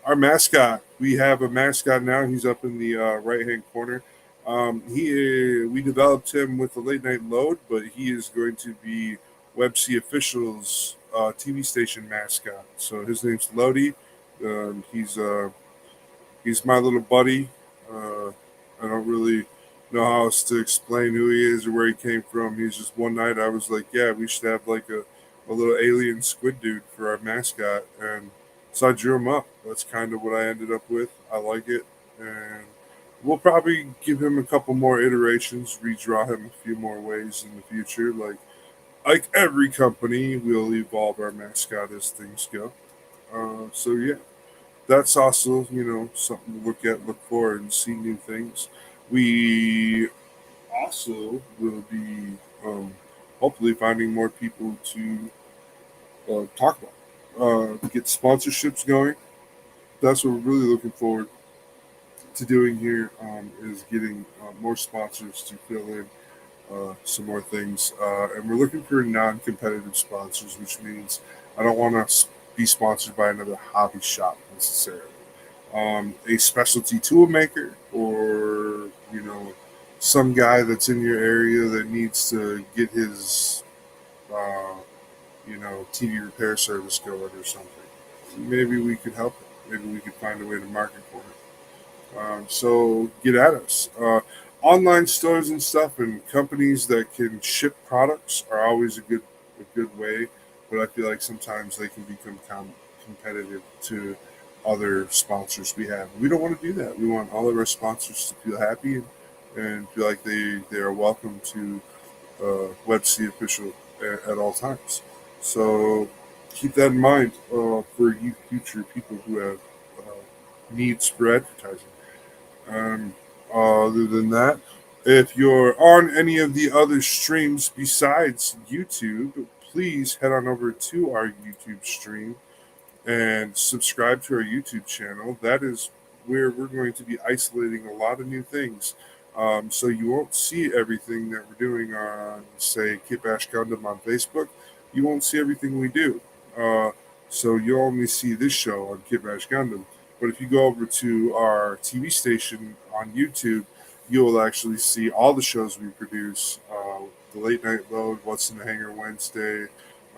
our mascot. We have a mascot now. He's up in the right hand corner. We developed him with the late night load, but he is going to be WebC Official's TV station mascot. So his name's Lodi. He's my little buddy. Uh, I don't really know how else to explain who he is or where he came from. He's just one night I was like, yeah, we should have like a little alien squid dude for our mascot. And so I drew him up. That's kind of what I ended up with. I like it. And we'll probably give him a couple more iterations, redraw him a few more ways in the future. Like every company, we'll evolve our mascot as things go. So yeah, that's also something to look at, look for, and see new things. We also will be hopefully finding more people to talk about, get sponsorships going. That's what we're really looking forward to doing here, is getting more sponsors to fill in some more things. And we're looking for non-competitive sponsors, which means I don't want to be sponsored by another hobby shop necessarily. A specialty tool maker, or some guy that's in your area that needs to get his uh, TV repair service going or something. Maybe we could help it. Maybe we could find a way to market for it. So get at us. Online stores and stuff, and companies that can ship products are always a good way. But I feel like sometimes they can become competitive to other sponsors we have. We don't want to do that. We want all of our sponsors to feel happy and feel like they are welcome to WebC official at all times. So keep that in mind for you future people who have needs for advertising. Um, Other than that, if you're on any of the other streams besides YouTube, please head on over to our YouTube stream and subscribe to our YouTube channel. That is where we're going to be isolating a lot of new things. So you won't see everything that we're doing on, say, KitBash Gundam on Facebook. You won't see everything we do. Uh, so you'll only see this show on KitBash Gundam. But if you go over to our TV station on YouTube, you will actually see all the shows we produce. The Late Night Load, What's in the Hangar Wednesday,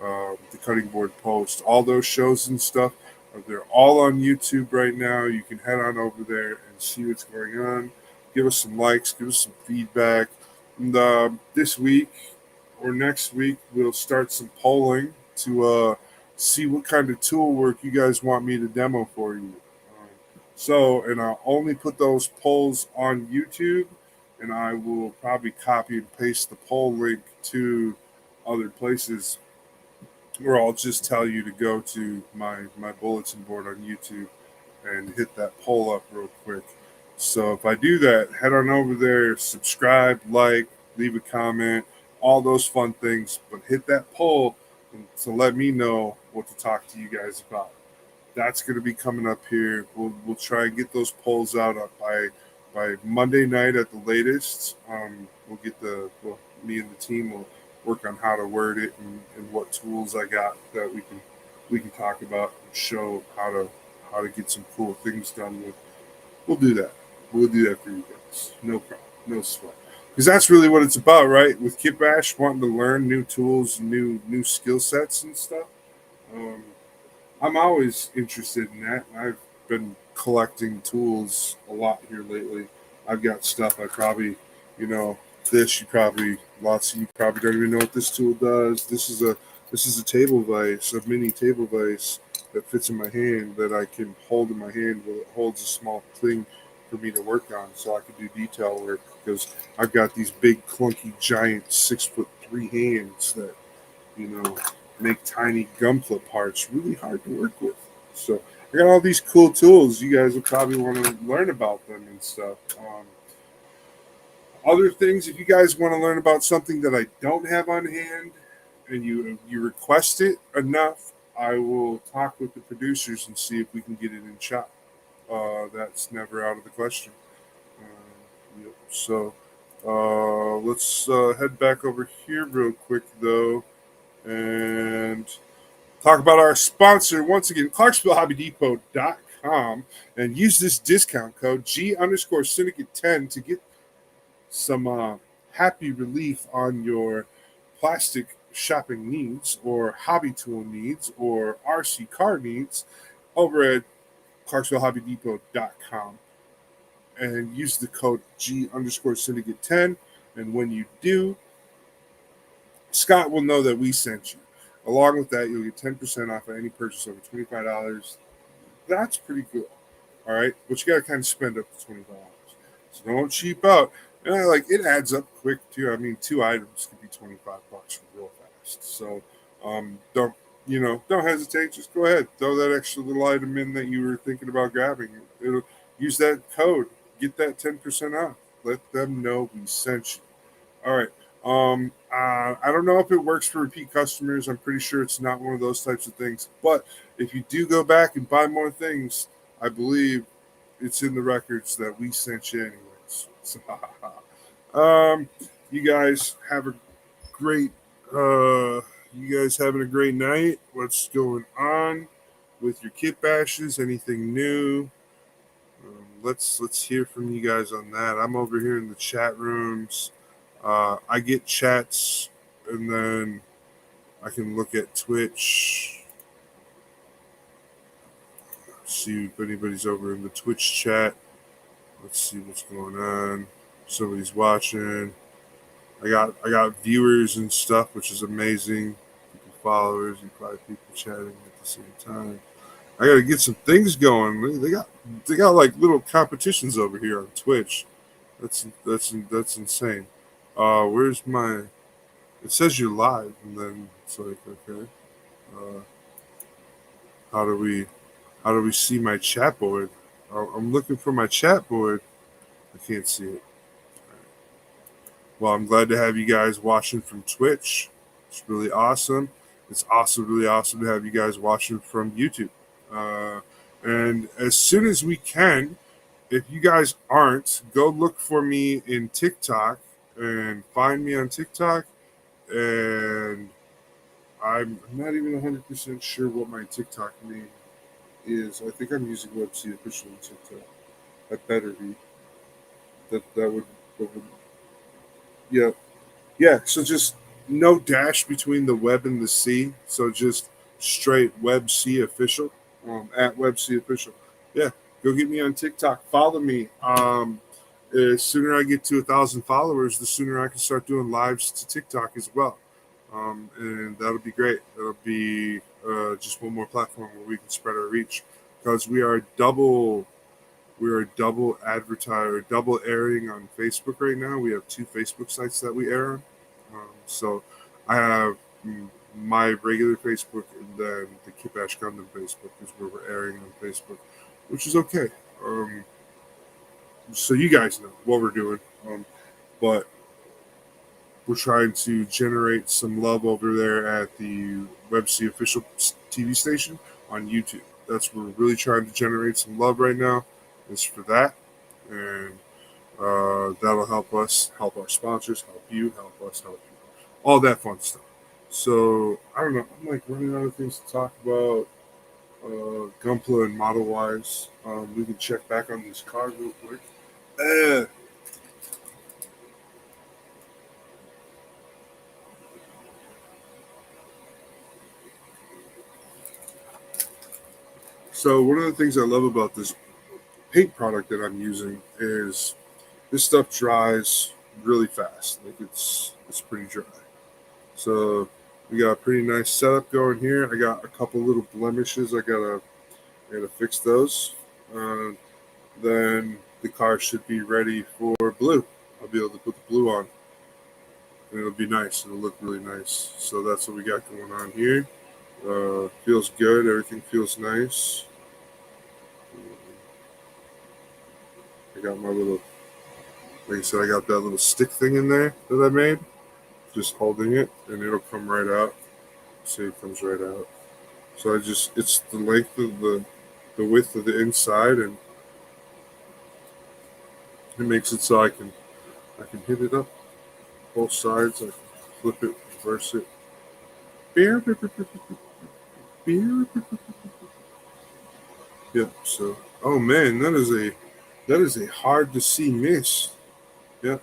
the Cutting Board Post, all those shows and stuff. They're all on YouTube right now. You can head on over there and see what's going on. Give us some likes, give us some feedback. And this week or next week, we'll start some polling to see what kind of tool work you guys want me to demo for you. And I'll only put those polls on YouTube, and I will probably copy and paste the poll link to other places, or I'll just tell you to go to my bulletin board on YouTube and hit that poll up real quick. So if I do that, head on over there, subscribe, like, leave a comment, all those fun things, but hit that poll to let me know what to talk to you guys about. That's going to be coming up here. We'll try and get those polls out by Monday night at the latest. We'll get me and the team will work on how to word it and what tools I got that we can talk about and show how to get some cool things done with. We'll do that. We'll do that for you guys. No problem. No sweat. Because that's really what it's about, right? With KitBash, wanting to learn new tools, new skill sets and stuff. Um, I'm always interested in that. I've been collecting tools a lot here lately. I've got stuff I probably, this you probably lots of you probably don't even know what this tool does. This is a table vise, a mini table vise that fits in my hand that I can hold in my hand where it holds a small thing for me to work on, so I can do detail work because I've got these big clunky giant 6'3" hands that you know make tiny gum clip parts really hard to work with. So I got all these cool tools. You guys will probably want to learn about them and stuff. Other things, if you guys want to learn about something that I don't have on hand and you request it enough, I will talk with the producers and see if we can get it in shop. That's never out of the question. Yep. So let's head back over here real quick though and talk about our sponsor once again, ClarksvilleHobbyDepot.com, and use this discount code G_Syndicate10 to get some happy relief on your plastic shopping needs or hobby tool needs or RC car needs over at ClarksvilleHobbyDepot.com and use the code G_Syndicate10. And when you do, Scott will know that we sent you. Along with that, you'll get 10% off of any purchase over $25. That's pretty good. All right. But you got to kind of spend up to $25. So don't cheap out. And it adds up quick too. I mean, 2 items could be $25 real fast. So don't hesitate. Just go ahead. Throw that extra little item in that you were thinking about grabbing. Use that code. Get that 10% off. Let them know we sent you. All right. I don't know if it works for repeat customers. I'm pretty sure it's not one of those types of things. But if you do go back and buy more things, I believe it's in the records that we sent you anyways. So, um, you guys have a great. You guys having a great night? What's going on with your kit bashes? Anything new? Let's hear from you guys on that. I'm over here in the chat rooms. I get chats, and then I can look at Twitch, see if anybody's over in the Twitch chat. Let's see what's going on. Somebody's watching. I got viewers and stuff, which is amazing. People followers and 5 people chatting at the same time. I gotta get some things going. They got like little competitions over here on Twitch. That's insane. Where's my? It says you're live, and then it's like, okay. Uh, how do we see my chat board? I'm looking for my chat board. I can't see it. Well, I'm glad to have you guys watching from Twitch. It's really awesome. It's also really awesome to have you guys watching from YouTube. Uh, and as soon as we can, if you guys aren't, go look for me in TikTok and find me on TikTok. And I'm not even 100% sure what my TikTok name is. I think I'm using WebC official on TikTok. That better be. That would yeah. Yeah, so just no dash between the web and the C. So just straight Web C official, at Web C official. Yeah, go get me on TikTok. Follow me. The sooner I get to 1,000 followers, the sooner I can start doing lives to TikTok as well. And that'll be great. That'll be just one more platform where we can spread our reach because we are double advertising, double airing on Facebook right now. We have 2 Facebook sites that we air on. So I have my regular Facebook and then the KitBash Gundam Facebook is where we're airing on Facebook, which is okay. Um, so you guys know what we're doing. But we're trying to generate some love over there at the WebC official TV station on YouTube. That's where we're really trying to generate some love right now. Is for that, and that'll help us, help our sponsors, help you, help us, help you, all that fun stuff. So I don't know. I'm like running out of things to talk about. Gunpla and Model Wise. We can check back on these cars real quick. Uh, so one of the things I love about this paint product that I'm using is this stuff dries really fast. Like it's pretty dry. So we got a pretty nice setup going here. I got a couple little blemishes. I gotta fix those. Uh, then the car should be ready for blue. I'll be able to put the blue on, and it'll be nice. It'll look really nice. So that's what we got going on here. Feels good. Everything feels nice. I got my little, like I said, I got that little stick thing in there that I made. Just holding it, and it'll come right out. See, it comes right out. So it's the length of the width of the inside, and it makes it so I can hit it up both sides. I can flip it, reverse it. Beer, beer, beer, beer, beer, beer. Yep. So, oh man, that is a hard to see miss. Yep.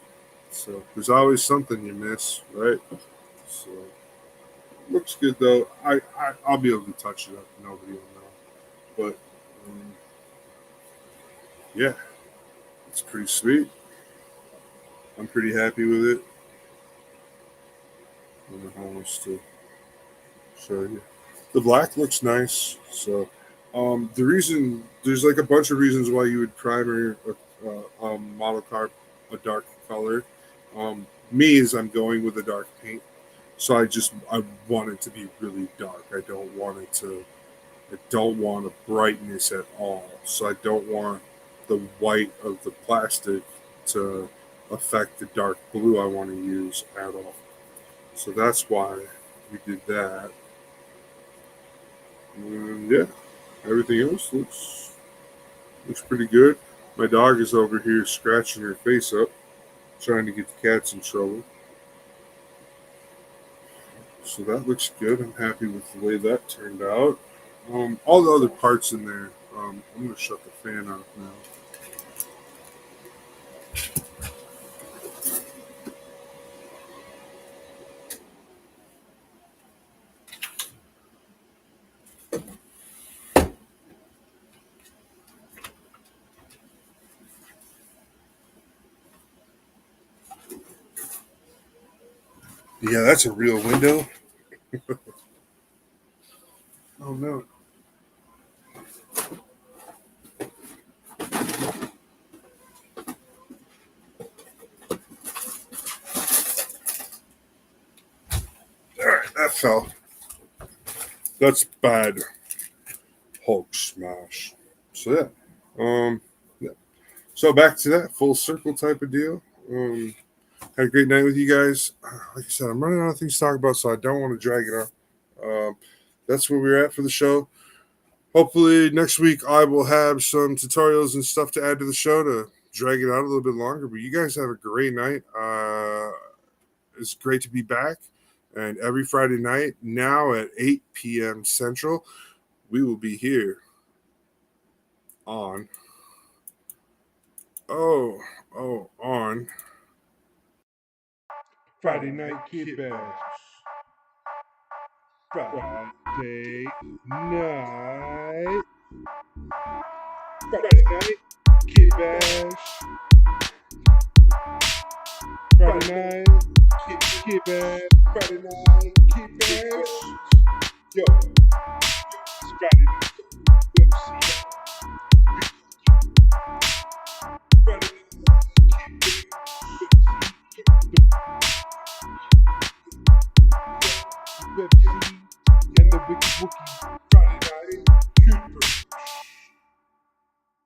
So there's always something you miss, right? So looks good though. I'll be able to touch it up. Nobody will know, but um, yeah, it's pretty sweet. I'm pretty happy with it. I don't know how much to show you. The black looks nice. So the reason there's like a bunch of reasons why you would primer a model car a dark color. Me is I'm going with a dark paint, so I want it to be really dark. I don't want a brightness at all. So I don't want the white of the plastic to affect the dark blue I want to use at all. So that's why we did that. And yeah, everything else looks pretty good. My dog is over here scratching her face up, trying to get the cats in trouble. So that looks good. I'm happy with the way that turned out. All the other parts in there, I'm going to shut the fan off now. Yeah, that's a real window. Oh no. Alright, that fell. That's bad. Hulk smash. So yeah. Yeah. So back to that full circle type of deal. Had a great night with you guys. Like I said, I'm running out of things to talk about, so I don't want to drag it on. That's where we're at for the show. Hopefully next week I will have some tutorials and stuff to add to the show to drag it out a little bit longer. But you guys have a great night. It's great to be back. And every Friday night, now at 8 p.m. Central, we will be here on on Friday Night KitBash. Friday night. Friday night KitBash. Friday night KitBash. Friday night KitBash. Yo, it's Friday night. UFC. Friday night Pepsi and the Wicked Wookie.